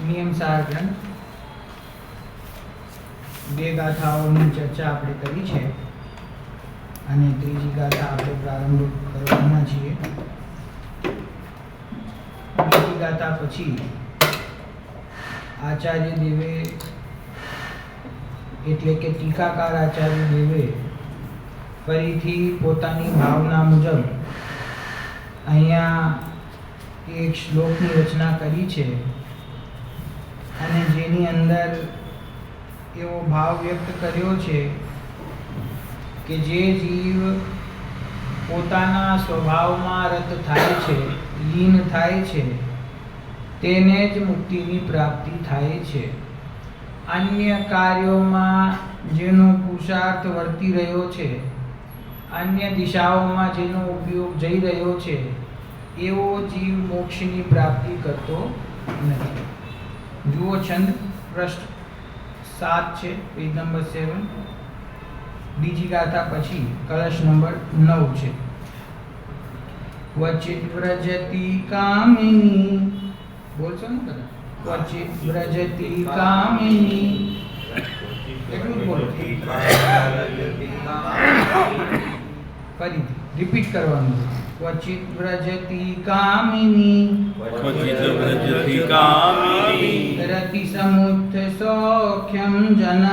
નિયમ સાર ગ્રંથ બે ગાથાઓની ચર્ચા આપણે કરી છે અને ત્રીજી ગાથા આપણે પ્રારંભ કરવાના છીએ. બીજી ગાથા પછી આચાર્ય દેવે એટલે કે ટીકાકાર આચાર્ય દેવે ફરીથી પોતાની ભાવના મુજબ અહીંયા એક શ્લોકની રચના કરી છે અને જેની અંદર એવો ભાવ વ્યક્ત કર્યો છે કે જે જીવ પોતાના સ્વભાવમાં રત થાય છે, લીન થાય છે, તેને જ મુક્તિની પ્રાપ્તિ થાય છે. અન્ય કાર્યોમાં જેનો પુરુષાર્થ વર્તી રહ્યો છે, અન્ય દિશાઓમાં જેનો ઉપયોગ જઈ રહ્યો છે, એવો જીવ મોક્ષની પ્રાપ્તિ કરતો નથી. જુઓ છંદ પૃષ્ઠ 7 છે, પેજ નંબર 7. બીજી ગાથા પછી કલશ નંબર 9 છે. ક્વચિત વ્રજતી કામિની, બોલશો ને બધા, ક્વચિત વ્રજતી કામિની, એટલું જ બોલો. ફરીથી રિપીટ કરવાનું. ક્વચિત વ્રજતી કામિની, ક્વચિત વ્રજતી કામિની, રતિ સમુત્થ સૌખ્યમ જનઃ,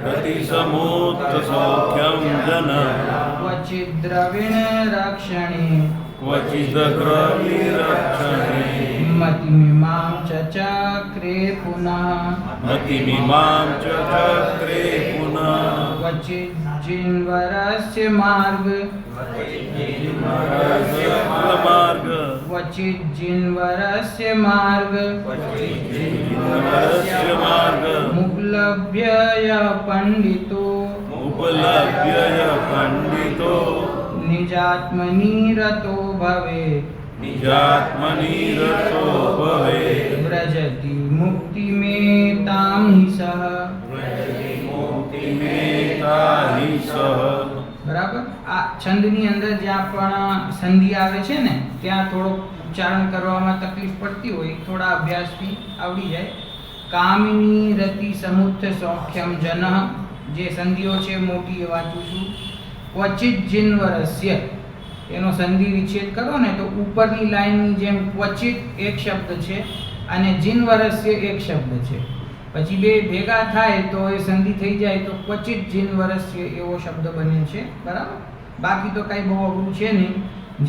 રતિ સમુત્થ સૌખ્યમ જનઃ, ક્વચિત દ્રવિણ રક્ષણે, ક્વચિત દ્રવિણ રક્ષણે, મતિમિમાં ચ ચક્રે પુનઃ, મતિમિમાં ચ ચક્રે પુનઃ, ક્વચિત જિન્વરસ્ય માર્ગ, માર્ગ, ક્વચિત જિન્વરસ્ય માર્ગ, માર્ગ, મુક્લભ્ય પંડિતો, ઉપલભ્ય પંડિતો, નિજાત્મની રતો ભવે, નિજાત્મની રતો ભવે, વ્રજતિ મુક્તિ મેં તામ હિ સહ. મુક્તિ મેતાહિ સહ. બરાબર. આ છંદની અંદર જ્યાં પણ સંધિ આવે છે ને ત્યાં થોડોક ઉચ્ચારણ કરવામાં તકલીફ પડતી હોય, થોડા અભ્યાસથી આવડી જાય. કામિની રતિ સમુત્થ સૌખ્યમ જનઃ, જે સંધિઓ છે મોટી એ વાંચું છું. ક્વચિત જિન્વરસ્ય, એનો સંધિ વિચ્છેદ કરો ને તો ઉપરની લાઈનની જેમ ક્વચિત એક શબ્દ છે અને જિન્વરસ્ય એક શબ્દ છે. પછી બે ભેગા થાય તો એ સંધિ થઈ જાય તો ક્વચિત જિન્વરસ્ય એવો શબ્દ બને છે. બરાબર. બાકી તો કાંઈ બહુ અઘરું છે નહીં.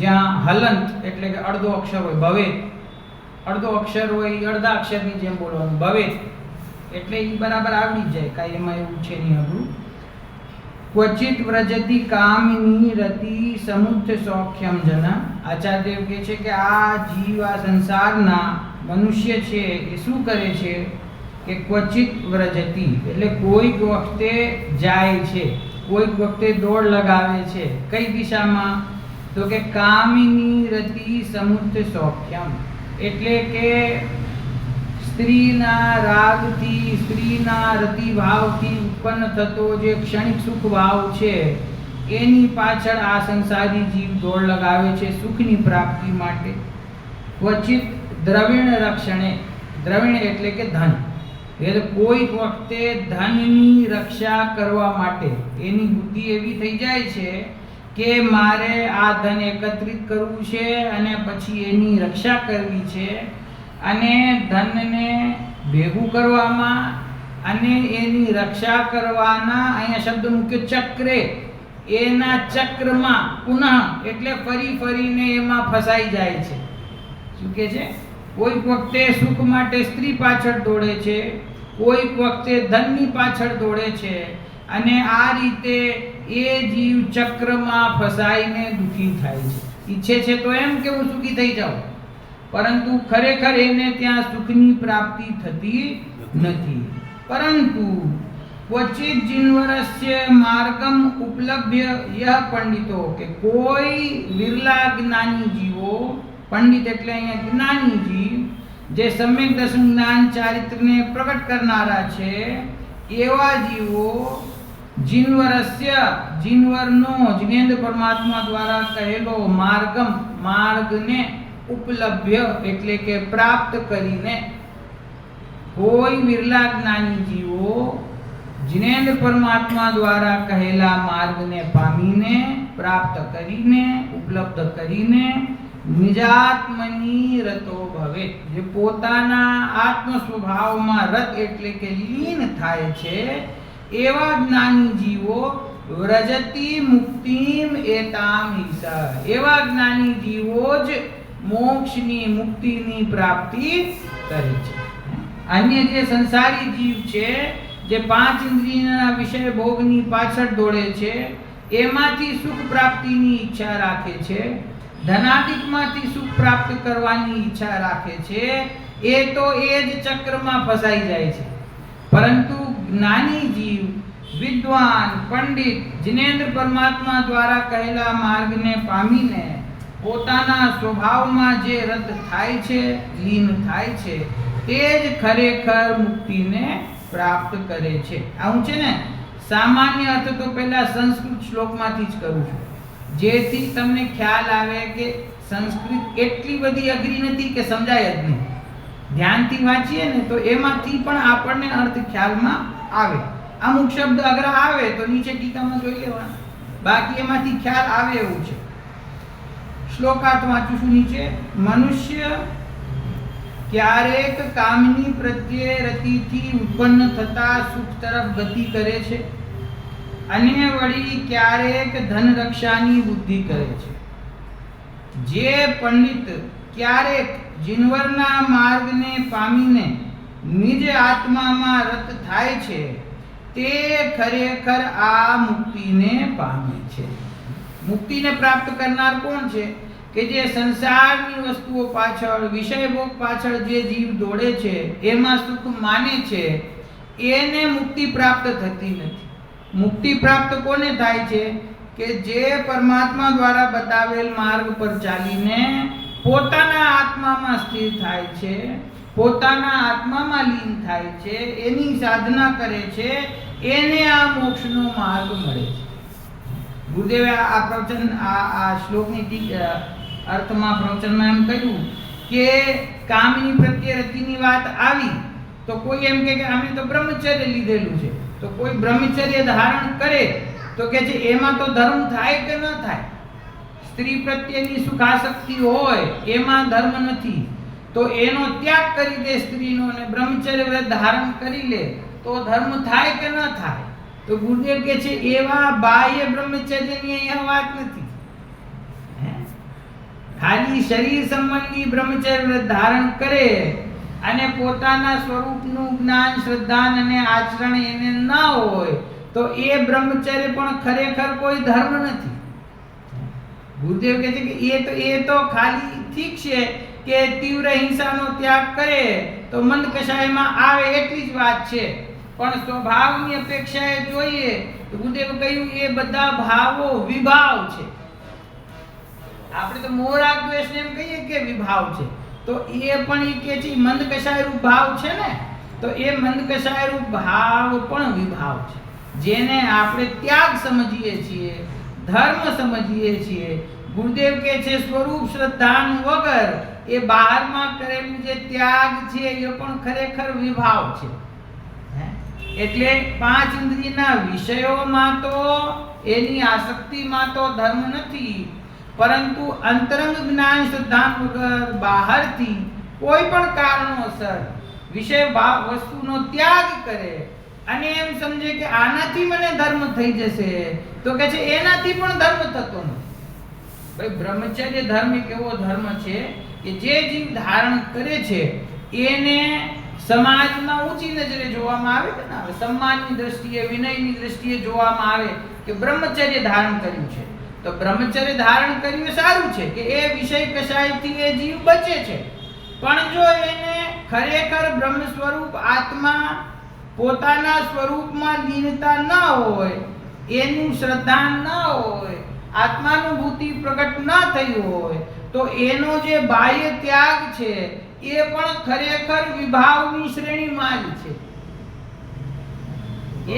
જ્યાં હલંત એટલે કે અડધો અક્ષર હોય, ભવે, અડધો અક્ષર હોય એ અડધા અક્ષરની જેમ બોલવાનું, ભવે એટલે એ બરાબર આવડી જ જાય, કાંઈ એમાં એવું છે નહીં અઘરું. ક્વચિત વ્રજતી કામિની રતિ સમુદ્ધ સૌખ્યમ જન. આચાર્યદેવ કહે છે કે આ જીવ, આ સંસારના મનુષ્ય છે એ શું કરે છે કે ક્વચિત વ્રજતી એટલે કોઈક વખતે જાય છે, કોઈક વખતે દોડ લગાવે છે. કઈ દિશામાં? તો કે કામિની રતિ સમુદ્ધ સૌખ્યમ, એટલે કે સ્ત્રીના રાગથી, સ્ત્રીના રતિ ભાવથી ઉત્પન્ન થતો જે ક્ષણિક સુખ ભાવ છે એની પાછળ આ સંસારી જીવ દોડ લગાવે છે સુખની પ્રાપ્તિ માટે. ક્વચિત દ્રવિણ રક્ષણે, દ્રવિણ એટલે કે ધન, એટલે કોઈક વખતે ધનની રક્ષા કરવા માટે એની બુદ્ધિ એવી થઈ જાય છે કે મારે આ ધન એકત્રિત કરવું છે અને પછી એની રક્ષા કરવી છે, અને ધનને ભેગું કરવામાં અને એની રક્ષા કરવાના, અહીંયા શબ્દ મૂક્યો ચક્રે, એના ચક્રમાં પુનઃ એટલે ફરી ફરીને એમાં ફસાઈ જાય છે. શું કે છે? કોઈક વખતે સુખ માટે સ્ત્રી પાછળ દોડે છે, કોઈક વખતે ધનની પાછળ દોડે છે, અને આ રીતે એ જીવ ચક્રમાં ફસાઈને દુઃખી થાય છે. ઈચ્છે છે તો એમ કે હું સુખી થઈ જાઉં, પરંતુ ખરેખર એને ત્યાં સુખની પ્રાપ્તિ થતી નથી. પરંતુ ક્વચિત જીનવરસ્ય માર્ગમ ઉપલબ્ધ્ય યહ પંડિતો, કે કોઈ વિરલા જ્ઞાની જીવો, પંડિત એટલે અહીંયા જ્ઞાની જીવ, જે સમ્યક દર્શન જ્ઞાન ચારિત્રને પ્રગટ કરનારા છે, એવા જીવો જીનવરસ્ય, જીનવરનો, જીનેન્દ્ર પરમાત્મા દ્વારા કહેલો માર્ગમ, માર્ગને ઉપલબ્ધ્ય એટલે કે પ્રાપ્ત કરીને, કોઈ વિરલા જ્ઞાની જીવો જીનેન્દ્ર પરમાત્મા દ્વારા કહેલા માર્ગને પામીને, પ્રાપ્ત કરીને, ઉપલબ્ધ કરીને નિજાત્મની રતો ભવે, જે પોતાના આત્મ સ્વભાવમાં રત એટલે કે લીન થાય છે, એવા જ્ઞાની જીવો વ્રજતી મુક્તિમ એતામ ઈશ, એવા જ્ઞાની જીવો જ મોક્ષની, મુક્તિની પ્રાપ્તિ કરે છે. અન્ય જે સંસારી જીવ છે, જે પાંચ ઇન્દ્રિયના વિષય ભોગની પાછળ દોડે છે, એમાંથી સુખ પ્રાપ્તિની ઈચ્છા રાખે છે, ધનાદિકમાંથી સુખ પ્રાપ્ત કરવાની ઈચ્છા રાખે છે, એ તો એ જ ચક્રમાં ફસાઈ જાય છે. પરંતુ જ્ઞાની જીવ, વિદ્વાન, પંડિત, જીનેન્દ્ર પરમાત્મા દ્વારા કહેલા માર્ગને પામીને પોતાના સ્વભાવમાં જે રત થાય છે, લીન થાય છે, તે જ ખરેખર મુક્તિને પ્રાપ્ત કરે છે. આવું છે ને, સામાન્ય અર્થ તો પહેલા સંસ્કૃત શ્લોકમાંથી જ કરું છું, જેથી તમને ખ્યાલ આવે કે સંસ્કૃત એટલી બધી અઘરી નથી કે સમજાય જ નહીં. ધ્યાનથી વાંચીએ ને તો એમાંથી પણ આપણને અર્થ ખ્યાલમાં આવે. અમુક શબ્દ અઘરા આવે તો નીચે ટીકામાં જોઈ લેવાના, બાકી એમાંથી ખ્યાલ આવે એવું છે. શ્લોકાર્થ વાંચું છું નીચે. મનુષ્ય ક્યારેક કામની પ્રત્યે રતિથી ઉત્પન્ન થતા સુખ તરફ ગતિ કરે છે, અને વળી ક્યારેક ધન રક્ષાની બુદ્ધિ કરે છે. જે પંડિત ક્યારેક જીનવરના માર્ગને પામીને નિજ આત્મામાં રત થાય છે, તે ખરેખર આ મુક્તિને પામે છે. મુક્તિને પ્રાપ્ત કરનાર કોણ છે? કે જે સંસારની વસ્તુઓ પાછળ, વિષય ભોગ પાછળ જે જીવ દોડે છે, એમાં સુખ માને છે, એને મુક્તિ પ્રાપ્ત થતી નથી. મુક્તિ પ્રાપ્ત કોને થાય છે? કે જે પરમાત્મા દ્વારા બતાવેલ માર્ગ પર ચાલીને પોતાના આત્મામાં સ્થિર થાય છે, પોતાના આત્મામાં લીન થાય છે, એની સાધના કરે છે, એને આ મોક્ષનો માર્ગ મળે છે. ગુરુદેવે આ પ્રવચન, આ શ્લોકની અર્થમાં, પ્રવચનમાં એમ કહ્યું કે કામની પ્રત્યે રતિની વાત આવી તો કોઈ એમ કે અમે તો બ્રહ્મચર્ય લીધેલું છે, તો કોઈ બ્રહ્મચર્ય ધારણ કરે તો કે છે એમાં તો ધર્મ થાય કે ન થાય? સ્ત્રી પ્રત્યેની સુખાસક્તિ હોય એમાં ધર્મ નથી, તો એનો ત્યાગ કરી દે સ્ત્રીનો અને બ્રહ્મચર્ય વ્રત ધારણ કરી લે તો ધર્મ થાય કે ન થાય? તો ગુરુદેવ કહે છે એવા બાહ્ય બ્રહ્મચર્યની અહીંયા વાત નથી. ખાલી શરીર સંબંધી બ્રહ્મચર્ય વ્રત ધારણ કરે અને પોતાના સ્વરૂપનું જ્ઞાન, શ્રદ્ધા અને આચરણ એને ન હોય તો એ બ્રહ્મચર્ય પણ ખરેખર કોઈ ધર્મ નથી. ગુરુદેવ કહે છે કે એ તો ખાલી ઠીક છે કે તીવ્ર હિંસાનો ત્યાગ કરે તો મંદ કષાયમાં આવે એટલી જ વાત છે, પણ સ્વભાવની અપેક્ષાએ જોઈએ તો ગુરુદેવ કહ્યું એ બધા ભાવો વિભાવ છે. આપણે તો મોહ રાગ દ્વેષ એમ કહીએ કે વિભાવ છે, તો એ પણ એ કે છે મંદ કષાય રૂપ ભાવ છે ને, તો એ મંદ કષાય રૂપ ભાવ પણ વિભાવ છે, જેને આપણે ત્યાગ સમજીએ છીએ, ધર્મ સમજીએ છીએ. ગુરુદેવ કહે છે સ્વરૂપ શ્રદ્ધાન વગર એ બહારમાં કરેલું જે ત્યાગ છે એ પણ ખરેખર વિભાવ છે. એટલે પાંચ ઇન્દ્રિયના વિષયોમાં તો એની આસક્તિમાં તો ધર્મ નથી, પરંતુ અંતરંગ જ્ઞાન શ્રદ્ધા વગર બહારથી કોઈ પણ કારણોસર વિષય વસ્તુનો ત્યાગ કરે અને એમ સમજે કે આનાથી મને ધર્મ થઈ જશે, તો કે છે એનાથી પણ ધર્મ થતો નથી. ભાઈ બ્રહ્મચર્ય ધર્મ એક એવો ધર્મ છે કે જે જીવ ધારણ કરે છે એને સમાજમાં ઊંચી નજરે જોવામાં આવે કે ના, સન્માનની દ્રષ્ટિએ, વિનયની દ્રષ્ટિએ જોવામાં આવે કે બ્રહ્મચર્ય ધારણ કર્યું છે. તો બ્રહ્મચર્ય ધારણ કર્યું એ સારું છે કે એ વિષય કશાયથી એ જીવ બચે છે. પણ જો એને ખરેખર બ્રહ્મ સ્વરૂપ આત્મા પોતાના સ્વરૂપમાં લીનતા ન હોય, એનું શ્રદ્ધા ન હોય, આત્માનુભૂતિ પ્રગટ ન થઈ હોય, તો એનો જે બાહ્ય ત્યાગ છે એ પણ ખરેખર વિભાવની શ્રેણીમાં જ છે.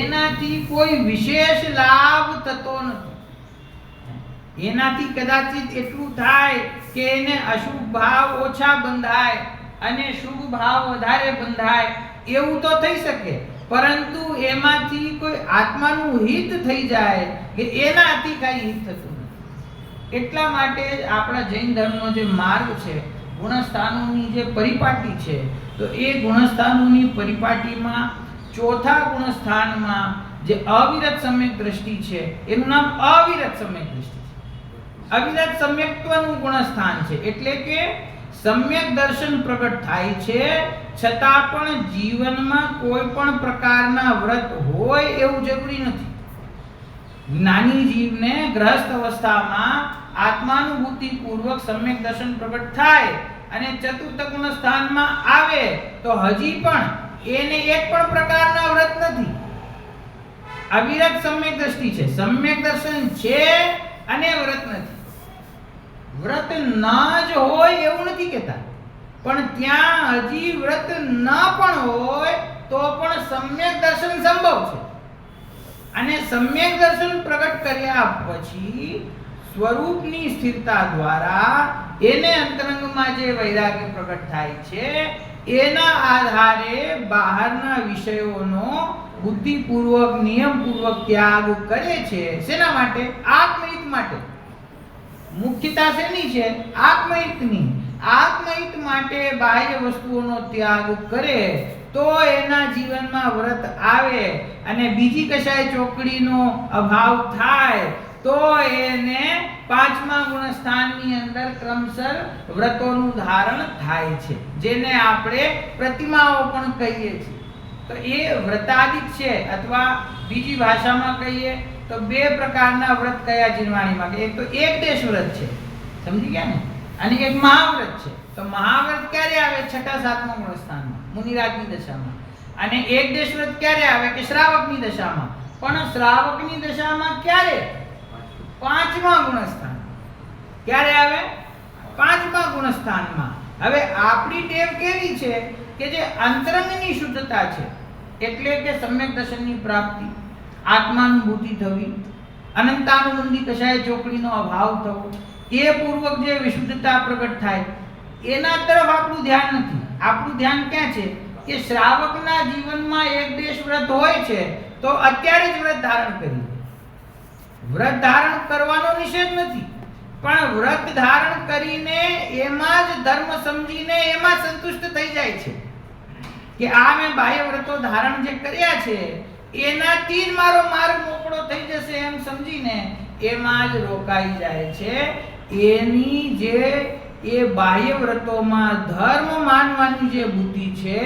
એનાથી કોઈ વિશેષ લાભ થતો નથી. એનાથી કદાચિત એટલું થાય કે એને અશુભ ભાવ ઓછા બંધાય અને શુભ ભાવ વધારે બંધાય, એવું તો થઈ શકે, પરંતુ એમાંથી કોઈ આત્માનું હિત થઈ જાય કે એનાથી કઈ હિત થતું નથી. એટલા માટે જ આપણા જૈન ધર્મનો જે માર્ગ છે, ગુણસ્થાનોની જે પરિપાટી છે, તો એ ગુણસ્થાનોની પરિપાટીમાં ચોથા ગુણસ્થાનમાં જે અવિરત સમ્યક દ્રષ્ટિ છે એનું નામ અવિરત સમ્યક દ્રષ્ટિ છે. અવિરત સમ્યક્ત્વનું ગુણસ્થાન છે, એટલે કે સમ્યક દર્શન પ્રગટ થાય છે છતાં પણ જીવનમાં કોઈ પણ પ્રકારના વ્રત હોય એવું જરૂરી નથી. જ્ઞાની જીવને ગ્રહસ્થ અવસ્થામાં આત્માનુભૂતિ પૂર્વક સમ્યક દર્શન પ્રગટ થાય અને ચતુર્થ ગુણ સ્થાનમાં આવે તો હજી પણ એને એક પણ પ્રકારના વ્રત નથી. અવિરત સમ્યક દ્રષ્ટિ છે, સમ્યક દર્શન છે અને વ્રત નથી. વ્રત ન જ હોય એવું નથી કહેતા, પણ ત્યાં હજી વ્રત ન પણ હોય તો પણ સમ્યક દર્શન સંભવ છે. અને સમ્યક દર્શન પ્રગટ કર્યા પછી સ્વરૂપની સ્થિરતા દ્વારા એને અંતરંગમાં જે વૈરાગ્ય પ્રગટ થાય છે, એના આધારે બહારના વિષયોનો બુદ્ધિપૂર્વક નિયમપૂર્વક ત્યાગ કરે છે. શેના માટે? આત્મહિત માટે. મુખ્યતા શેની છે? આત્મહિતની. આત્મહિત માટે બાહ્ય વસ્તુઓનો ત્યાગ કરે તો એના જીવનમાં વ્રત આવે અને બીજી કશાય ચોકડીનો અભાવ થાય તો એને પાંચમા ગુણસ્થાનની અંદર ક્રમશર વ્રતોનું ધારણ થાય છે, જેને આપણે પ્રતિમાઓ પણ કહીએ છીએ. તો એ વ્રતાદિક છે, અથવા બીજી ભાષામાં કહીએ તો બે પ્રકારના વ્રત કયા જીવવાણીમાં, એક તો એક દેશ વ્રત છે, સમજી ગયા ને, અને એક મહાવ્રત છે. તો મહાવ્રત ક્યારે આવે? છઠ્ઠા સાતમા ગુણસ્થાનમાં, મુનિરાજની દશામાં. અને એક દેશ વ્રત ક્યારે આવે? કે શ્રાવકની દશામાં. પણ શ્રાવકની દશામાં ક્યારે? પાંચમા ગુણસ્થાન. ક્યારે આવે? પાંચમા ગુણસ્થાનમાં. હવે આપણી ટેવ કેવી છે કે જે અંતરંગની શુદ્ધતા છે, એટલે કે સમ્યક દર્શનની પ્રાપ્તિ, આત્માનુભૂતિ થવી, અનંતાનુબંધી કશાય ચોકડીનો અભાવ થવો, એ પૂર્વક જે વિશુદ્ધતા પ્રગટ થાય, એના તરફ આપણું ધ્યાન નથી. આપણું ધ્યાન ક્યાં છે? કે શ્રાવકના જીવનમાં એક દેશ વ્રત હોય છે તો અત્યારે જ વ્રત ધારણ કરી. વ્રત ધારણ કરવાનો નિષેધ નથી, પણ વ્રત ધારણ કરીને એમાં જ ધર્મ સમજીને એમાં સંતુષ્ટ થઈ જાય છે કે આ મેં બાહ્ય વ્રતો ધારણ જે કર્યા છે એનાથી જ મારો માર્ગ મોકળો થઈ જશે એમ સમજીને એમાં જ રોકાઈ જાય છે. એની જે એ બાહ્ય વ્રતોમાં ધર્મ માનવાની જે બુદ્ધિ છે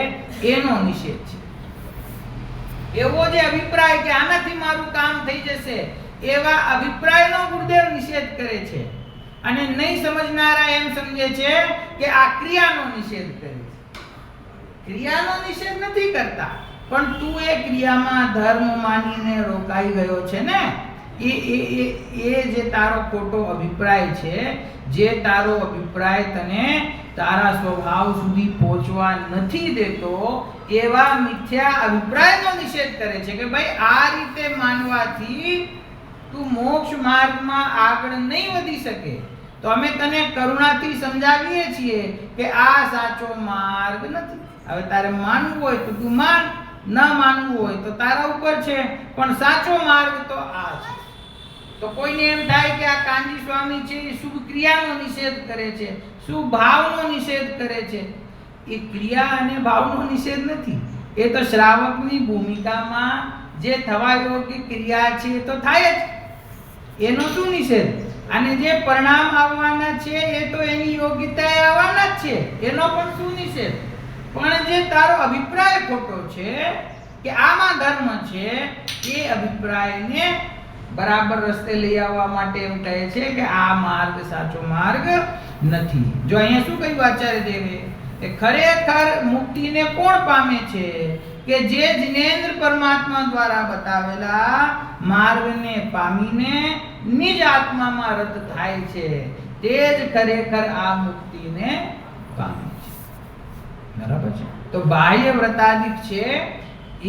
એનો નિષેધ છે. એવો જે અભિપ્રાય કે આનાથી મારું કામ થઈ જશે, એવા અભિપ્રાયનો ગુરુદેવ નિષેધ કરે છે. અને નહીં સમજનારા એમ સમજે છે કે આ ક્રિયાનો નિષેધ કરે છે. ક્રિયાનો નિષેધ નથી કરતા, પણ તું એ ક્રિયામાં ધર્મ માનીને રોકાઈ ગયો છે ને, એ જે તારો ખોટો અભિપ્રાય છે, જે તારો અભિપ્રાય તને તારા સ્વભાવ સુધી પહોંચવા નથી દેતો, એવા મિથ્યા અભિપ્રાયનો નિષેધ કરે છે કે ભાઈ આ રીતે માનવાથી તું મોક્ષ માર્ગમાં આગળ નહીં વધી શકે. તો અમે તને કરુણાથી સમજાવીએ છીએ કે આ સાચો માર્ગ નથી. હવે તારે માનવું હોય તો તું માન, ન માનવું હોય તો તારા ઉપર છે, પણ સાચો માર્ગ તો આ છે. તો કોઈને એમ થાય કે આ કાનજી સ્વામી છે એ શુભ ક્રિયાનો નિષેધ કરે છે, શુભ ભાવનો નિષેધ કરે છે. એ ક્રિયા અને ભાવનો નિષેધ નથી, એ તો શ્રાવકની ભૂમિકામાં જે થવા યોગ્ય ક્રિયા છે એ તો થાય જ, એનો શું નિષેધ? અને જે પરિણામ આવવાના છે એ તો એની યોગ્યતાએ આવવાના જ છે, એનો પણ શું નિષેધ? પણ જે તારો અભિપ્રાય ખોટો છે કે આમાં ધર્મ છે, એ અભિપ્રાયને બરાબર રસ્તે લઈ આવવા માટે એમ કહે છે કે આ માર્ગ સાચો માર્ગ નથી. જો અહીંયા શું કહ્યું આચાર્ય દેવે કે ખરેખર મુક્તિને કોણ પામે છે? કે જે જિનેન્દ્ર પરમાત્મા દ્વારા બતાવેલા માર્ગને પામીને નિજ આત્મામાં રત થાય છે, તે જ ખરેખર આ મુક્તિને પામે છે. બરાબર છે? તો બાહ્ય વ્રતાદિક છે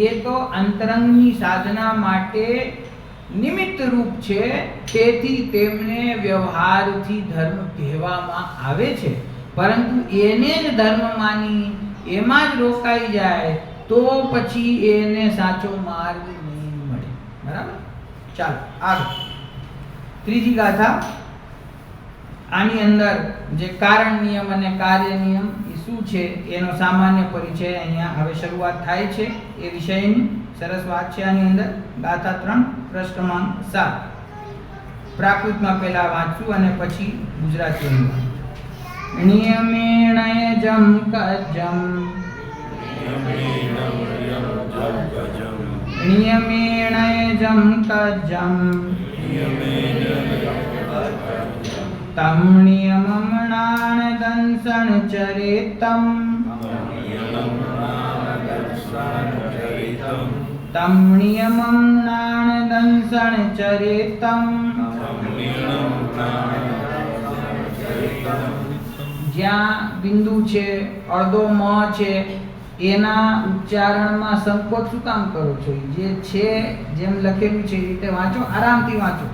એ તો અંતરંગની સાધના માટે નિમિત્ત રૂપ છે, તેથી તેમને વ્યવહારથી ધર્મ કહેવામાં આવે છે. પરંતુ એને જ ધર્મ માની એમાં જ રોકાઈ જાય તો પછી એને સાચો માર્ગ નહીં મળે. બરાબર? ચાલો આગળ ત્રીજી ગાથા. આની અંદર જે કારણ નિયમ અને કાર્ય નિયમ એ શું છે એનો સામાન્ય પરિચય અહીંયા હવે શરૂઆત થાય છે એ વિષયની. સરસ વાત છે આની અંદર. ગાથા 3 પ્રશ્ન ક્રમાંક 7. પ્રાકૃતમાં પહેલા વાંચું અને પછી ગુજરાતીમાં. નિયમેણયજમ કજમ નિયમેણયજમ કજમ તમ નિયમમણાન દંસણ ચરિતમ તમ નિયમમણાન દંસણ ચરિતમ. જ્યાં બિંદુ છે, અડધો મ છે, એના ઉચ્ચારણમાં સંકોચ શું કામ કરો છો? જે છે જેમ લખેલું છે એ રીતે વાંચો, આરામથી વાંચો.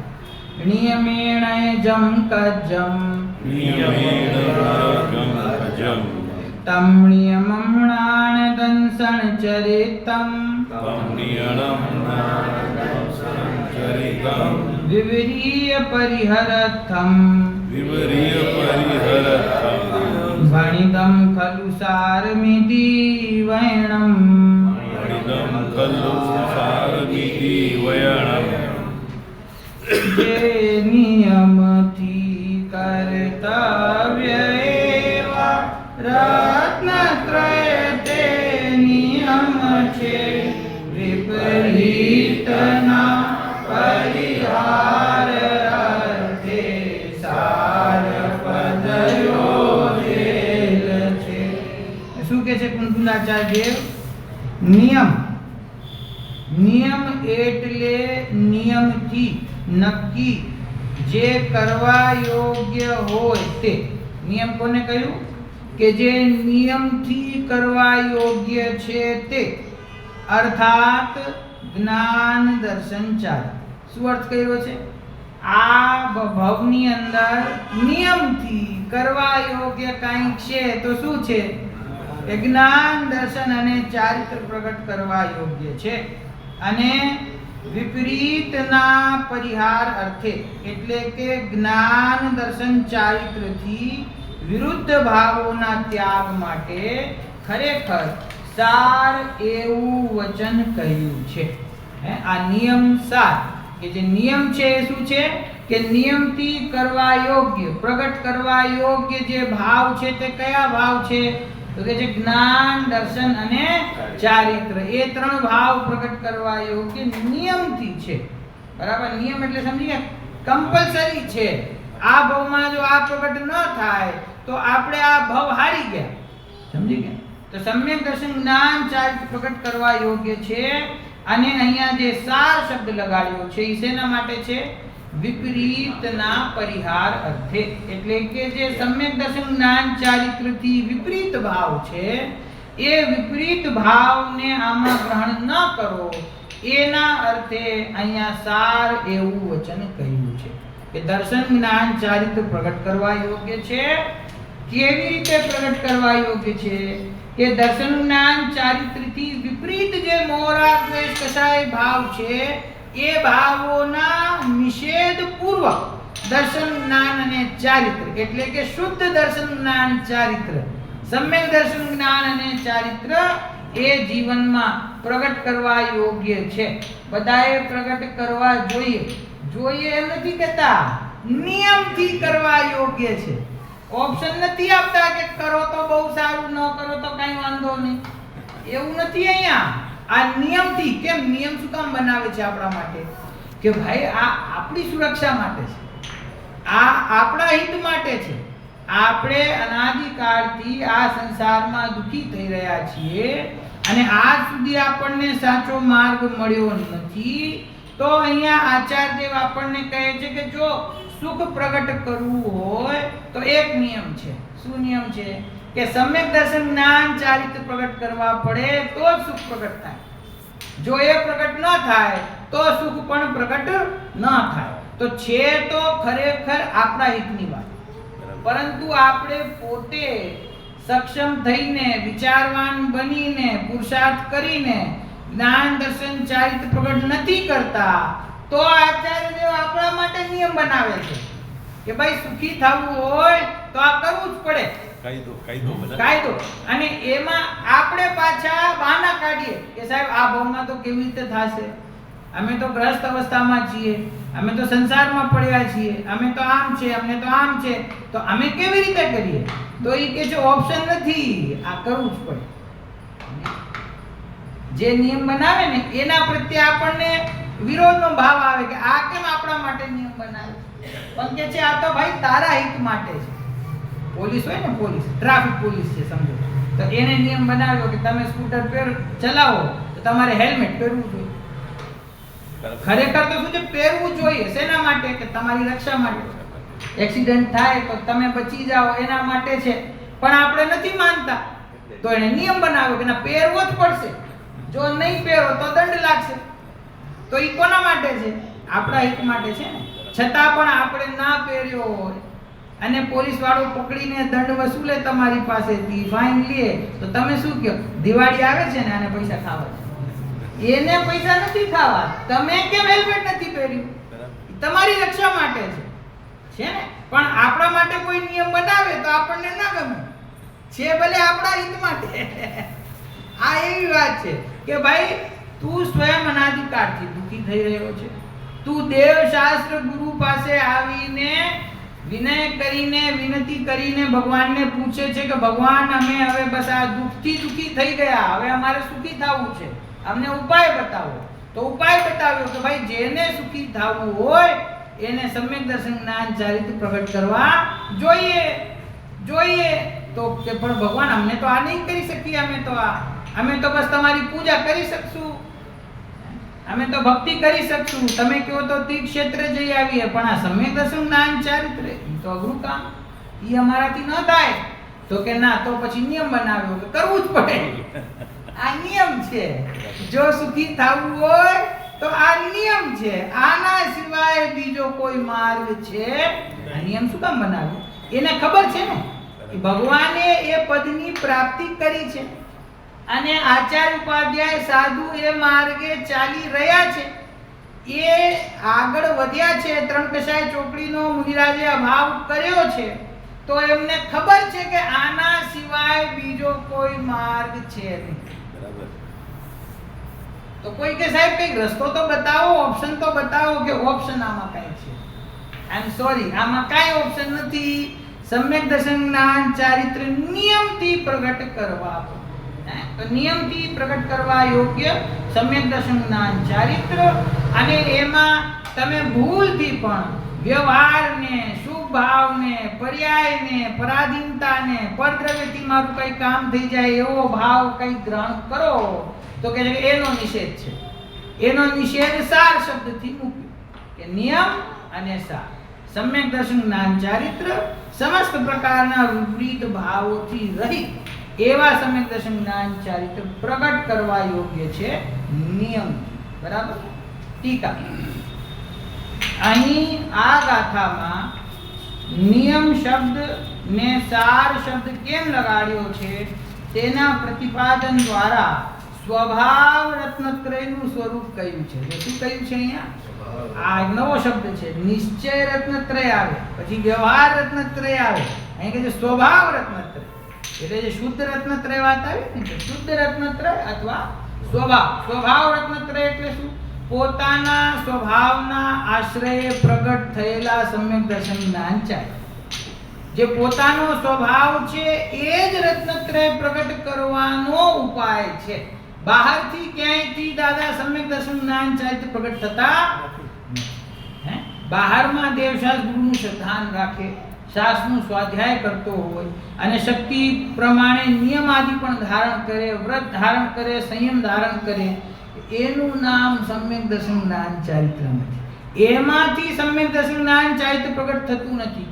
નિયમેણયજમ કજમ તમ નિયમમણાન દંસણ ચરિતમ વિવરીય પરિહરથમ ભણિતમ ખલુ સારમિતિ વૈણમ જે નિયમથી કર્તવ્ય એવા રત્નત્રય તે નિયમ છે. વિપરીતના પરિહાર અર્થે સાર પદયોજેલ છે. શું કે છે કુંતુલાચાર્ય દેવ? નિયમ. નિયમ એટલે નિયમથી નક્કી જે કરવા યોગ્ય હોય તે. નિયમ કોને કહ્યું? કે જે નિયમથી કરવા યોગ્ય છે તે, અર્થાત જ્ઞાન દર્શન ચાર. શું અર્થ કર્યો છે? આ ભવની અંદર નિયમથી કરવા યોગ્ય કંઈક છે તો શું છે? જ્ઞાન દર્શન અને ચારિત્ર પ્રગટ કરવા યોગ્ય છે. અને વિપરીતના પરિહાર અર્થે એટલે કે જ્ઞાન દર્શન ચારિત્રથી વિરુદ્ધ ભાવોના ત્યાગ માટે ખરેખર સાર એવું વચન કહ્યું છે. આ નિયમ સાર કે જે નિયમ છે એ શું છે? કે નિયમથી કરવા યોગ્ય, પ્રગટ કરવા યોગ્ય જે ભાવ છે તે કયા ભાવ છે? તો કે જે જ્ઞાન દર્શન અને ચારિત્ર, એ ત્રણ ભાવ પ્રગટ કરવા યોગ્ય નિયમથી છે. બરાબર? નિયમ એટલે સમજી ગયા, કમ્પલસરી છે. આ ભવમાં જો આ પ્રગટ ન થાય તો આપણે આ ભવ હારી ગયા. સમજી ગયા? તો સમ્યક દર્શન જ્ઞાન ચારિત્ર પ્રગટ કરવા યોગ્ય છે. અને અહીંયા જે સાર શબ્દ લગાડ્યો છે એ શેના માટે છે? વિપરીતના પરિહાર અર્થે. એટલે કે જે સમ્યક દર્શન જ્ઞાન ચારિત્રથી વિપરીત ભાવ છે એ વિપરીત ભાવને આમાં ગ્રહણ ન કરો એના અર્થે અહીંયા સાર એવું વચન કહ્યું છે કે દર્શન જ્ઞાન ચારિત્ર પ્રગટ કરવા યોગ્ય છે. કેવી રીતે પ્રગટ કરવા યોગ્ય છે? કે દર્શન જ્ઞાન ચારિત્રથી વિપરીત જે મોહરાગ દ્વેષ કસાય ભાવ છે એ ભાવોના નિષેધ પૂર્વક દર્શન જ્ઞાન અને ચારિત્ર એટલે કે શુદ્ધ દર્શન જ્ઞાન ચારિત્ર, સમ્યક દર્શન જ્ઞાન અને ચારિત્ર એ જીવનમાં પ્રગટ કરવા યોગ્ય છે. બધાએ પ્રગટ કરવા જોઈએ. જોઈએ એમ નથી કહેતા, નિયમથી કરવા યોગ્ય છે. ઓપ્શન નથી આપતા કે કરો તો બહુ સારું, ન કરો તો કઈ વાંધો નહીં, એવું નથી. અહીંયા આ નિયમથી. કેમ નિયમ શું કામ બનાવે છે આપણા માટે? કે ભાઈ આ આપણી સુરક્ષા માટે છે, આ આપણા હિત માટે છે. આપણે અનાદિકાળથી આ સંસારમાં દુઃખી થઈ રહ્યા છીએ અને આજ સુધી આપણને સાચો માર્ગ મળ્યો નથી. તો અહીંયા આચાર્યદેવ આપણને કહે છે કે જો સુખ પ્રગટ કરવું હોય તો એક નિયમ છે. શું નિયમ છે? કે સમ્યક દર્શન જ્ઞાન ચારિત્ર પ્રગટ કરવા પડે તો જ સુખ પ્રગટ થાય. જો એ પ્રગટ ન થાય તો સુખ પણ પ્રગટ ન થાય. તો છે તો ખરેખર આપણા હિતની વાત, પરંતુ આપણે પોતે સક્ષમ થઈને, વિચારવાન બનીને, પુરુષાર્થ કરીને જ્ઞાન દર્શન ચારિત્ર પ્રગટ નથી કરતા, તો આચાર્યદેવ આપણા માટે નિયમ બનાવે છે કે ભાઈ સુખી થવું હોય તો આ કરવું જ પડે. કાયદો. અને એમાં આપણે પાછા બહાના કાઢીએ કે સાહેબ આ ભાવમાં તો કેવી રીતે થશે, અમે તો ગ્રસ્ત અવસ્થામાં છીએ, અમે તો સંસારમાં પડ્યા છીએ, અમે તો આમ છે, અમને તો આમ છે, તો અમે કેવી રીતે કરીએ? તો એ કે છે ઓપ્શન નથી, આ કરવું જ પડે. જે નિયમ બનાવે ને એના પ્રત્યે આપણને વિરોધનો ભાવ આવે કે આ કેમ આપણા માટે નિયમ બનાવે? પણ કે છે આ તો ભાઈ તારા હિત માટે છે. પોલીસ હોય ને, પોલીસ, ટ્રાફિક પોલીસ છે સમજો, તો એને નિયમ બનાવ્યો કે તમે સ્કૂટર ચલાવો તો તમારે હેલ્મેટ પહેરવું જોઈએ. ખરેખર તો શું છે? પહેરવું જોઈએ. શેના માટે? કે તમારી રક્ષા માટે. એક્સિડન્ટ થાય તો તમે બચી જાઓ એના માટે છે. પણ આપણે નથી માનતા, તો એને નિયમ બનાવ્યો કે ના પહેરવો જ પડશે, જો નહીં પહેરો તો દંડ લાગશે. તો એ કોના માટે છે? આપણા હિત માટે છે ને. છતાં પણ આપણે ના પહેર્યો હોય અને પોલીસ વાળો પકડીને દંડ વસૂલે તમારી પાસેથી, ફાઇન લે, તો તમે શું કહો? દિવાળી આવે છે ને આને પૈસા ખાવા છે. એને પૈસા નથી ખાવા, તમે કેમ હેલ્મેટ નથી પહેર્યું? તમારી રક્ષા માટે છે ને. પણ આપણા માટે કોઈ નિયમ બનાવે તો આપણને ના ગમે, છે ભલે આપણા હિત માટે. આ એવી વાત છે કે ભાઈ તું સ્વયં અનાદિકાળથી દુઃખી થઈ રહ્યો છે. તું દેવ શાસ્ત્ર ગુરુ પાસે આવીને વિનય કરીને, વિનંતી કરીને ભગવાનને પૂછે છે કે ભગવાન અમે હવે બસ આ દુઃખથી દુઃખી થઈ ગયા, હવે અમારે સુખી થવું છે, અમને ઉપાય બતાવો. તો ઉપાય બતાવ્યો કે ભાઈ જેને સુખી થવું હોય એને સમ્યક દર્શન જ્ઞાન ચારિત્ર પ્રગટ કરવા જોઈએ. તો કે પણ ભગવાન અમને તો આ નહીં કરી શકીએ, અમે તો બસ તમારી પૂજા કરી શકશું, અમે તો ભક્તિ કરી શકશું, તમે કહો તો તીર્થક્ષેત્ર જઈ આવીએ, પણ આ સમ્યક દર્શન જ્ઞાન ચારિત્ર એ તો અઘરું કામ, એ અમારાથી ન થાય. તો કે ના, તો પછી નિયમ બનાવ્યો કે કરવું જ પડે. આ નિયમ છે. જો સુખી થવું હોય તો આ નિયમ છે, આના સિવાય બીજો કોઈ માર્ગ છે? આ નિયમ શું કામ બનાવ્યો? એને ખબર છે ને કે ભગવાને એ પદની પ્રાપ્તિ કરી છે અને આચાર્ય ઉપાધ્યાય સાધુ એ માર્ગે ચાલી રહ્યા છે, એ આગળ વધ્યા છે. ત્રણ કસાય ચોકડીનો મુનિરાજે અભાવ કર્યો છે, તો એમને ખબર છે કે આના સિવાય બીજો કોઈ માર્ગ છે નહીં. તો કોઈ કે સાહેબ કઈક રસ્તો તો બતાવો, ઓપ્શન તો બતાવો, કે ઓપ્શન આમાં કઈ છે? આઈ એમ સોરી, આમાં કઈ ઓપ્શન નથી. સમ્યક દર્શન જ્ઞાન ચારિત્ર નિયમથી પ્રગટ કરવા, તો નિયમથી પ્રગટ કરવા યોગ્ય સમ્યક દર્શન જ્ઞાન ચારિત્ર. અને એમાં તમે ભૂલથી પણ વ્યવહારને, શુભ ભાવને, પર્યાયને, પરાધીનતાને, પરદ્રવ્યથી મારું કઈ કામ થઈ જાય એવો ભાવ કઈ ગ્રહણ કરો તો કે એનો નિષેધ છે. એનો નિષેધ સાર શબ્દથી મૂક્યો કે નિયમ અને સાર. સમ્યક દર્શન જ્ઞાન ચારિત્ર સમસ્ત પ્રકારના વિપરીત ભાવોથી રહિત એવા સમ્યક દર્શન જ્ઞાન ચારિત્ર પ્રગટ કરવા યોગ્ય છે નિયમ. બરાબર? ટીકા. અહીં આ ગાથામાં નિયમ શબ્દ ને સાર શબ્દ કેમ લગાડ્યો છે તેના પ્રતિપાદન દ્વારા સ્વભાવ રત્નત્રયનું સ્વરૂપ કહ્યું છે. શું કહ્યું છે અહીંયા? આ નવો શબ્દ છે. નિશ્ચય રત્નત્રય આવે, પછી વ્યવહાર રત્નત્રય આવે, અહીં કહે છે સ્વભાવ રત્નત્રય. એટલે જે શુદ્ધ રત્નત્રય વાત આવી ને, તો શુદ્ધ રત્નત્રય અથવા સ્વભાવ રત્નત્રય એટલે શું? પોતાના સ્વભાવના આશ્રયે પ્રગટ થયેલા સમ્યક દર્શન જ્ઞાન ચારિત્ર. જે પોતાનો સ્વભાવ છે એ જ રત્નત્રય પ્રગટ કરવાનો ઉપાય છે. બહારથી ક્યાંયથી દાદા સમ્યક દર્શન જ્ઞાન ચારિત્ર પ્રગટ થતા નથી. બહારમાં દેવશાસ્ત્ર ગુરુનું શ્રદ્ધાન રાખે, શાસ્ત્રનું સ્વાધ્યાય કરતો હોય અને શક્તિ પ્રમાણે નિયમ આદિ પણ ધારણ કરે, વ્રત ધારણ કરે, સંયમ ધારણ કરે, એનું નામ સમ્યક દર્શન જ્ઞાન ચારિત્ર નથી. એમાંથી સમ્યક દર્શન જ્ઞાન ચારિત્ર પ્રગટ થતું નથી.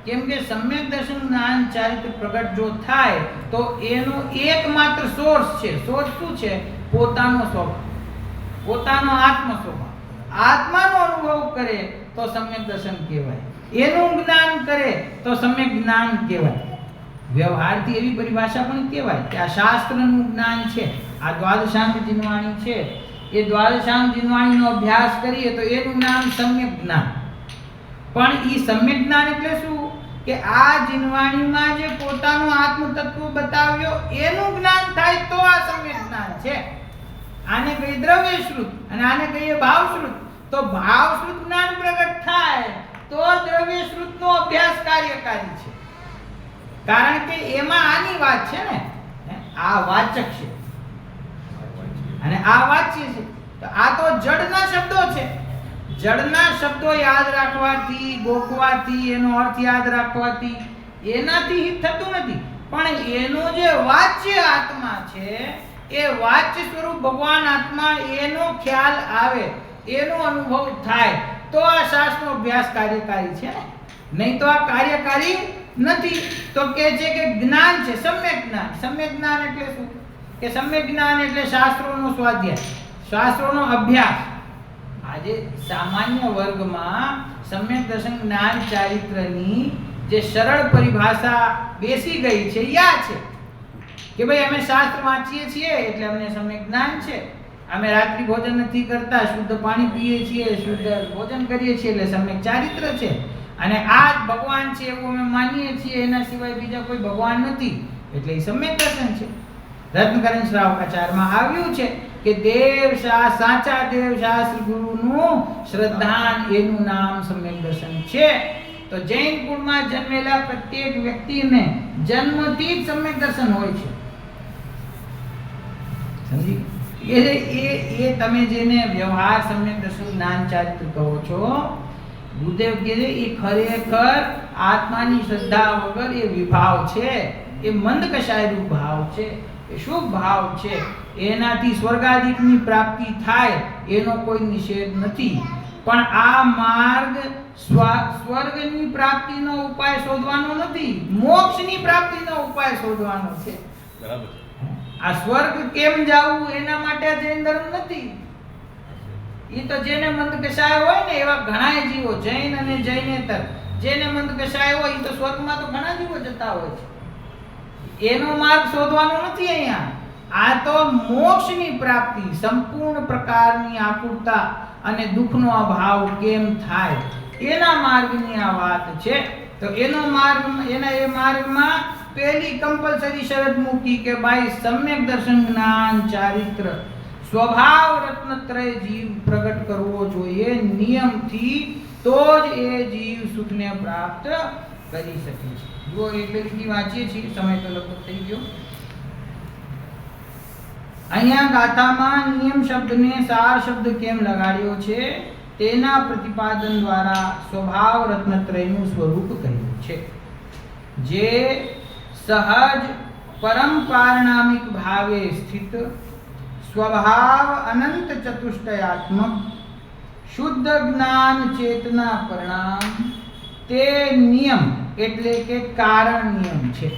કેમ કે સમ્યક દર્શન જ્ઞાન ચારિત્ર પ્રગટ જો થાય તો એનો એકમાત્ર સોર્સ છે. સોર્સ શું છે? પોતાનો સ્વભાવ, પોતાનો આત્મ સ્વભાવ. આત્માનો અનુભવ કરે તો સમ્યક દર્શન કહેવાય, એનું જ્ઞાન કરે તો સમ્યક જ્ઞાન કહેવાય. વ્યવહારથી એવી પરિભાષા પણ કહેવાય કે આ શાસ્ત્રનું જ્ઞાન છે, આ દ્વાદશાંગ જીનવાણી છે, એ દ્વાદશાંગ જીનવાણીનો અભ્યાસ કરીએ તો એનું નામ સમ્યક જ્ઞાન. પણ એ સમ્યક જ્ઞાન એટલે શું? કે આ જીનવાણીમાં જે પોતાનો આત્મ તત્વ બતાવ્યો એનું જ્ઞાન થાય તો આ સમ્યક જ્ઞાન છે. આને કહીએ દ્રવ્યશ્રુત અને આને કહીએ ભાવશ્રુત. તો ભાવશ્રુત જ્ઞાન પ્રગટ થાય તો દ્રવ્યશ્રુતનો અભ્યાસ કાર્યકારી છે. કારણ કે એમાં આની વાત છે ને, આ વાચક છે અને આ વાચ્ય છે. તો આ તો જડના શબ્દો છે. જડના શબ્દો યાદ રાખવાથી, ગોખવાથી, એનો અર્થ યાદ રાખવાથી એનાથી હિત થતું નથી. પણ એનો જે વાચ્ય આત્મા છે, એ વાચ્ય સ્વરૂપ ભગવાન આત્મા, એનો ખ્યાલ આવે, એનો અનુભવ થાય તો આ શાસ્ત્રનો અભ્યાસ કાર્યકારી છે ને. નહીં તો આ કાર્યકારી નથી. તો કે છે કે જ્ઞાન છે સમ્યક જ્ઞાન. સમ્યક જ્ઞાન એટલે શું? કે સમ્યક જ્ઞાન એટલે શાસ્ત્રોનો સ્વાધ્યાય, શાસ્ત્રોનો અભ્યાસ. આજે સામાન્ય વર્ગમાં સમ્યક દર્શન જ્ઞાન ચારિત્રની જે સરળ પરિભાષા બેસી ગઈ છે યા છે કે ભાઈ અમે શાસ્ત્ર વાંચીએ છીએ એટલે અમને સમ્યક જ્ઞાન છે, અમે રાત્રિ ભોજન નથી કરતા, શુદ્ધ પાણી પીએ છીએ, શુદ્ધ ભોજન કરીએ છીએ એટલે સમ્યક ચારિત્ર છે, અને આ જ ભગવાન છે એવું અમે માનીએ છીએ, એના સિવાય બીજા કોઈ ભગવાન નથી એટલે એ સમ્યક દર્શન છે. રત્નકરણ શ્રાવકાચારમાં આવ્યું છે કે સાચા દેવશાસ્ત્ર ગુરુનું શ્રદ્ધાન, એનું નામ સમ્યક દર્શન છે. તો જૈન કુળમાં જન્મેલા પ્રત્યેક વ્યક્તિને જન્મથી જ સમ્યક દર્શન હોય છે. સમજી? એ તમે જેને વ્યવહાર સમ્યક દર્શન જ્ઞાન ચારિત્ર કહો છો, ગુરુદેવ કહે છે એ ખરેખર આત્માની શ્રદ્ધા વગર એ વિભાવ છે, એ મંદ કશાયરૂપ ભાવ છે, એ શુભ ભાવ છે. એનાથી સ્વર્ગાદિકની પ્રાપ્તિ થાય એનો કોઈ નિષેધ નથી. પણ આ માર્ગ સ્વર્ગની પ્રાપ્તિનો ઉપાય શોધવાનો નથી, મોક્ષની પ્રાપ્તિનો ઉપાય શોધવાનો છે. બરાબર. આ સ્વર્ગ કેમ જાવું એના માટે જૈન ધર્મ નથી. એ તો જેને મંદ કશાય હોય ને એવા ઘણા જીવો, જૈન અને જૈનેતર, જેને મંદ કશાય હોય એ તો સ્વર્ગમાં તો ઘણા જીવો જતા હોય છે. એનો માર્ગ શોધવાનો નથી અહીંયા. આ તો મોક્ષની પ્રાપ્તિ, સંપૂર્ણ પ્રકારની આકુરતા અને દુઃખનો અભાવ કેમ થાય એના માર્ગની આ વાત છે. તો એનો માર્ગ, એના એ માર્ગમાં પહેલી કમ્પલસરી શરત મૂકી કે ભાઈ સમ્યક દર્શન જ્ઞાન ચારિત્ર સ્વભાવ રત્નત્રય જીવ પ્રગટ કરવો જોઈએ નિયમથી, તો જ એ જીવ સુખને પ્રાપ્ત કરી શકે છે. જો એટલે રીતિ વાંચીએ છીએ, સમય તો લગભગ થઈ ગયો. અહીંયા ગાથામાં નિયમ શબ્દને સાર શબ્દ કેમ લગાડ્યો છે તેના પ્રતિપાદન દ્વારા સ્વભાવ રત્નત્રયનું સ્વરૂપ કહ્યું છે. જે સહજ પરમ પારણામિક ભાવે સ્થિત સ્વભાવ અનંત ચતુષ્ટયાત્મક શુદ્ધ જ્ઞાન ચેતના પરિણામ તે નિયમ એટલે કે કારણ નિયમ છે.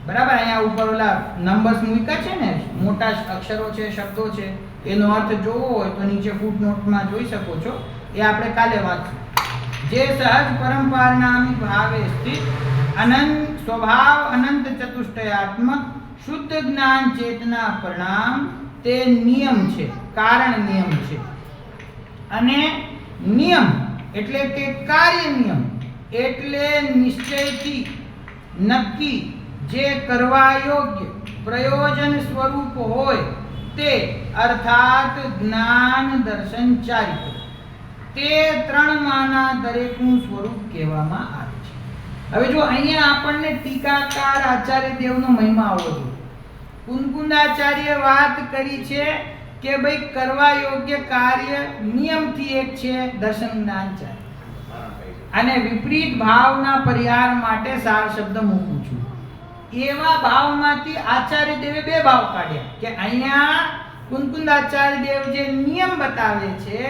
બરાબર? અહીંયા ઉપર ઓલા નંબર્સ મૂક્યા છે ને, મોટા અક્ષરો છે, શબ્દો છે, એનો અર્થ જોવો હોય તો નીચે ફૂટનોટમાં જોઈ શકો છો. એ આપણે કાલે વાંચશું. જે સહજ પરંપરાનામી ભાવે સ્થિત અનંત સ્વભાવ અનંત ચતુષ્ટયાત્મક શુદ્ધ જ્ઞાન ચેતના પરિણામ તે નિયમ છે, કારણ નિયમ છે. અને નિયમ એટલે કે કાર્ય નિયમ એટલે નિશ્ચયથી નક્કી જે કરવા યોગ્ય પ્રયોજન સ્વરૂપ હોય તે અર્થાત જ્ઞાન દર્શન ચારિત્ર તે ત્રણમાંના દરેકનું સ્વરૂપ કહેવામાં આવે છે. હવે જો અહીંયા આપણને ટીકાકાર આચાર્ય દેવનો મહિમા આવો છે. કુંકુંદાચાર્ય વાત કરી છે કે ભાઈ કરવા યોગ્ય કાર્ય નિયમથી એક છે દર્શન જ્ઞાન ચારિત્ર, અને વિપરીત ભાવના પરિહાર માટે સાર શબ્દ મૂકું છું. એવા ભાવમાંથી આચાર્ય દેવે બે ભાવ કાઢ્યા કે અહીંયા કુંકુંદાચાર્ય દેવ જે નિયમ બતાવે છે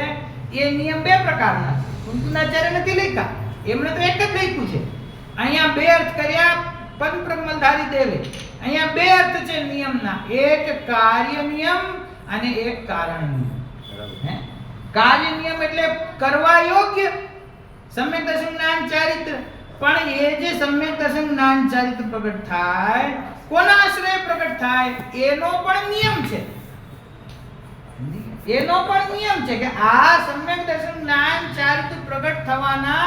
એ નિયમ બે પ્રકારના છે. કુંકુંદાચાર્ય નથી લખ્યા, એમણે તો એક જ લખ્યું છે. અહીંયા બે અર્થ કર્યા પદબ્રહ્મધારી દેવે. અહીંયા બે અર્થ છે નિયમના, એક કાર્ય નિયમ અને એક કારણ નિયમ. કાર્ય નિયમ એટલે કરવા યોગ્ય સમ્યક દર્શન જ્ઞાન ચારિત્ર, પણ એ જે સમ્યક દર્શન જ્ઞાન ચારિત્ર પ્રગટ થાય કોના આશ્રય પ્રગટ થાય એનો પણ નિયમ છે. એનો પણ નિયમ છે કે આ સમ્યક દર્શન જ્ઞાન ચારિત્ર પ્રગટ થવાના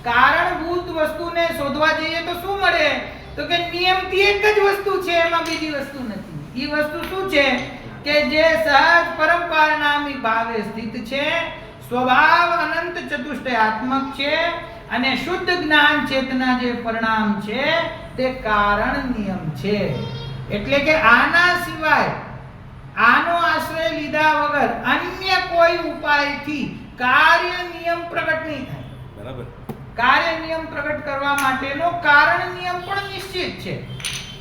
કારણભૂત વસ્તુને શોધવા જઈએ તો શું મળે? તો કે નિયમથી એક જ વસ્તુ છે, એમાં બીજી વસ્તુ નથી. એ વસ્તુ શું છે કે જે સહજ પરંપરાનામી ભાવે સ્થિત છે, સ્વભાવ અનંત ચતુષ્ટયાત્મક છે, અને શુદ્ધ જ્ઞાન ચેતના જે પરિણામ છે તે કારણ નિયમ છે. એટલે કે આના સિવાય આનો આશ્રય લીધા વગર અન્ય કોઈ ઉપાયથી કાર્ય નિયમ પ્રગટ નહીં થાય. બરાબર. કાર્ય નિયમ પ્રગટ કરવા માટેનો કારણ નિયમ પણ નિશ્ચિત છે.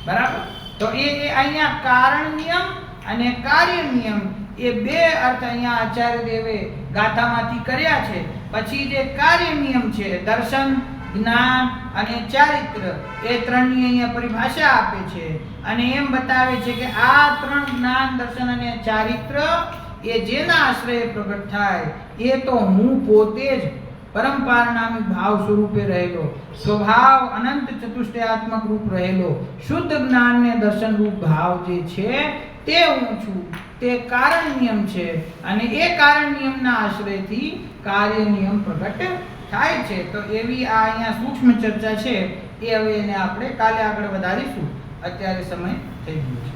બરાબર. તો એ અહીંયા કારણ નિયમ અને કાર્ય નિયમ એ બે અર્થ અહીંયા આચાર્ય દેવે ગાથામાંથી કર્યા છે. પછી જે કાર્ય નિયમ છે દર્શન, જ્ઞાન અને ચારિત્ર, એ ત્રણની અહીંયા પરિભાષા આપે છે અને એમ બતાવે છે કે આ ત્રણ જ્ઞાન, દર્શન અને ચારિત્ર એ જેના આશ્રય પ્રગટ થાય એ તો હું પોતે જ પરંપરાનામી ભાવ સ્વરૂપે રહેલો, સ્વભાવ અનંત ચતુષ્ટયાત્મક રૂપ રહેલો શુદ્ધ જ્ઞાન ને દર્શન રૂપ ભાવ જે છે તે હું છું. તે કારણ નિયમ છે અને એ કારણ નિયમના આશ્રયથી કાર્ય નિયમ પ્રગટ થાય છે. તો એવી આ અહીંયા સૂક્ષ્મ ચર્ચા છે એ હવે એને આપણે કાલે આગળ વધારીશું. અત્યારે સમય થઈ ગયો છે.